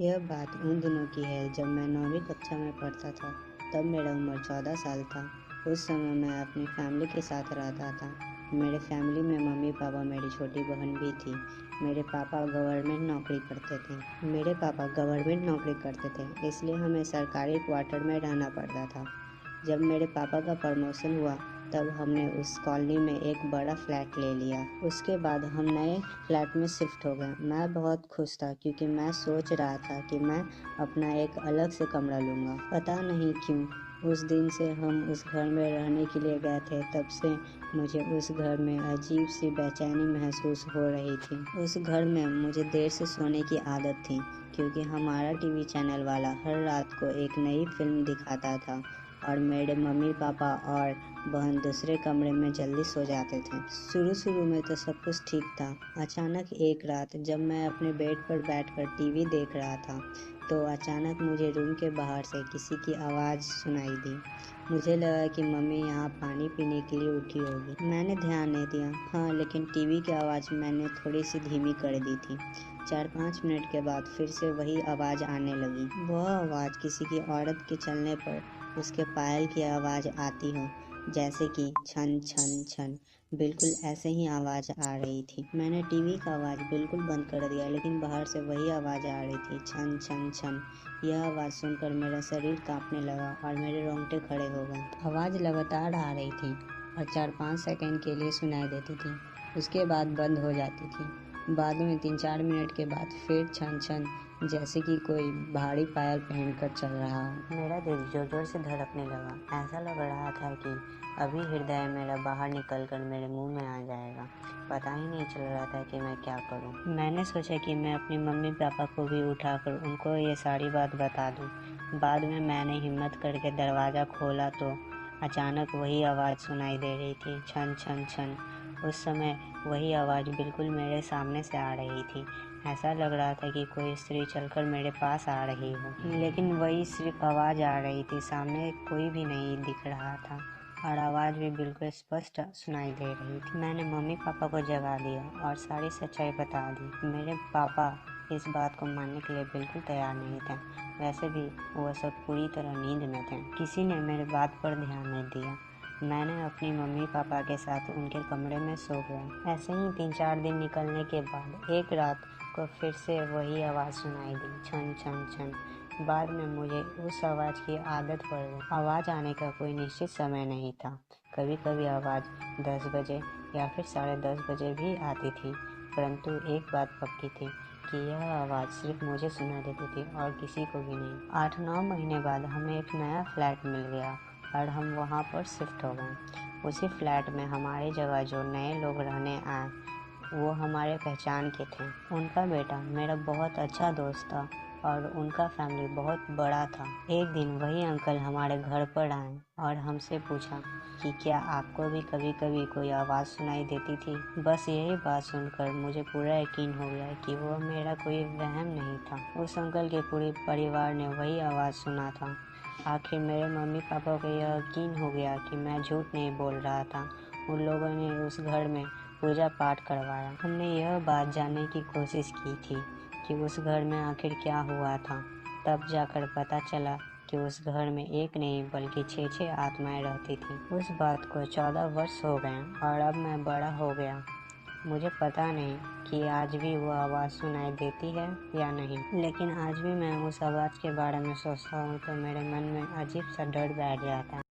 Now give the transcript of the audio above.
यह बात उन दिनों की है जब मैं 9वीं कक्षा में पढ़ता था। तब मेरा उम्र 14 साल था। उस समय मैं अपनी फैमिली के साथ रहता था। मेरे फैमिली में मम्मी पापा, मेरी छोटी बहन भी थी। मेरे पापा गवर्नमेंट नौकरी करते थे, इसलिए हमें सरकारी क्वार्टर में रहना पड़ता था। जब मेरे पापा का प्रमोशन हुआ तब हमने उस कॉलोनी में एक बड़ा फ्लैट ले लिया। उसके बाद हम नए फ्लैट में शिफ्ट हो गए। मैं बहुत खुश था क्योंकि मैं सोच रहा था कि मैं अपना एक अलग से कमरा लूँगा। पता नहीं क्यों उस दिन से हम उस घर में रहने के लिए गए थे, तब से मुझे उस घर में अजीब सी बेचैनी महसूस हो रही थी। उस घर में मुझे देर से सोने की आदत थी क्योंकि हमारा टीवी चैनल वाला हर रात को एक नई फिल्म दिखाता था और मेरे मम्मी पापा और बहन दूसरे कमरे में जल्दी सो जाते थे। शुरू में तो सब कुछ ठीक था। अचानक एक रात जब मैं अपने बेड पर बैठकर टीवी देख रहा था तो अचानक मुझे रूम के बाहर से किसी की आवाज़ सुनाई दी। मुझे लगा कि मम्मी यहाँ पानी पीने के लिए उठी होगी। मैंने ध्यान नहीं दिया। हाँ, लेकिन टीवी की आवाज़ मैंने थोड़ी सी धीमी कर दी थी। 4-5 मिनट के बाद फिर से वही आवाज़ आने लगी। वह आवाज़ किसी की औरत के चलने पर उसके पायल की आवाज़ आती हो, जैसे कि छन छन छन। बिल्कुल ऐसे ही आवाज़ आ रही थी। मैंने टीवी का आवाज़ बिल्कुल बंद कर दिया, लेकिन बाहर से वही आवाज़ आ रही थी, छन छन छन। यह आवाज़ सुनकर मेरा शरीर कांपने लगा और मेरे रोंगटे खड़े हो गए। आवाज़ लगातार आ रही थी और 4-5 सेकंड के लिए सुनाई देती थी, उसके बाद बंद हो जाती थी। बाद में 3-4 मिनट के बाद फिर छन छन, जैसे कि कोई भारी पायल पहनकर चल रहा हो। मेरा दिल जोर जोर से धड़कने लगा। ऐसा लग रहा था कि अभी हृदय मेरा बाहर निकलकर मेरे मुंह में आ जाएगा। पता ही नहीं चल रहा था कि मैं क्या करूं। मैंने सोचा कि मैं अपनी मम्मी पापा को भी उठाकर उनको ये सारी बात बता दूं। बाद में मैंने हिम्मत करके दरवाज़ा खोला तो अचानक वही आवाज़ सुनाई दे रही थी, छन छन छन। उस समय वही आवाज़ बिल्कुल मेरे सामने से आ रही थी। ऐसा लग रहा था कि कोई स्त्री चलकर मेरे पास आ रही हो, लेकिन वही सिर्फ आवाज़ आ रही थी, सामने कोई भी नहीं दिख रहा था और आवाज़ भी बिल्कुल स्पष्ट सुनाई दे रही थी। मैंने मम्मी पापा को जगा दिया और सारी सच्चाई बता दी। मेरे पापा इस बात को मानने के लिए बिल्कुल तैयार नहीं थे। वैसे भी वह सब पूरी तरह नींद में थे। किसी ने मेरे बात पर ध्यान नहीं दिया। मैंने अपनी मम्मी पापा के साथ उनके कमरे में सो गया। ऐसे ही 3-4 दिन निकलने के बाद एक रात को फिर से वही आवाज़ सुनाई दी, छन छन छन। बाद में मुझे उस आवाज़ की आदत पड़ गई। आवाज़ आने का कोई निश्चित समय नहीं था। कभी कभी आवाज़ 10 बजे या फिर 10:30 बजे भी आती थी, परंतु एक बात पक्की थी कि यह आवाज़ सिर्फ मुझे सुनाई देती थी और किसी को भी नहीं। 8-9 महीने बाद हमें एक नया फ्लैट मिल गया और हम वहाँ पर शिफ्ट हो गए। उसी फ्लैट में हमारी जगह जो नए लोग रहने आए वो हमारे पहचान के थे। उनका बेटा मेरा बहुत अच्छा दोस्त था और उनका फैमिली बहुत बड़ा था। एक दिन वही अंकल हमारे घर पर आए और हमसे पूछा कि क्या आपको भी कभी कभी कोई आवाज़ सुनाई देती थी। बस यही बात सुनकर मुझे पूरा यकीन हो गया कि वह मेरा कोई वहम नहीं था। उस अंकल के पूरे परिवार ने वही आवाज़ सुना था। आखिर मेरे मम्मी पापा को यह यकीन हो गया कि मैं झूठ नहीं बोल रहा था। उन लोगों ने उस घर में पूजा पाठ करवाया। हमने यह बात जानने की कोशिश की थी कि उस घर में आखिर क्या हुआ था। तब जाकर पता चला कि उस घर में एक नहीं बल्कि 6-6 आत्माएं रहती थी। उस बात को 14 वर्ष हो गए और अब मैं बड़ा हो गया। मुझे पता नहीं कि आज भी वो आवाज़ सुनाई देती है या नहीं, लेकिन आज भी मैं उस आवाज़ के बारे में सोचता हूँ तो मेरे मन में अजीब सा डर बैठ जाता है।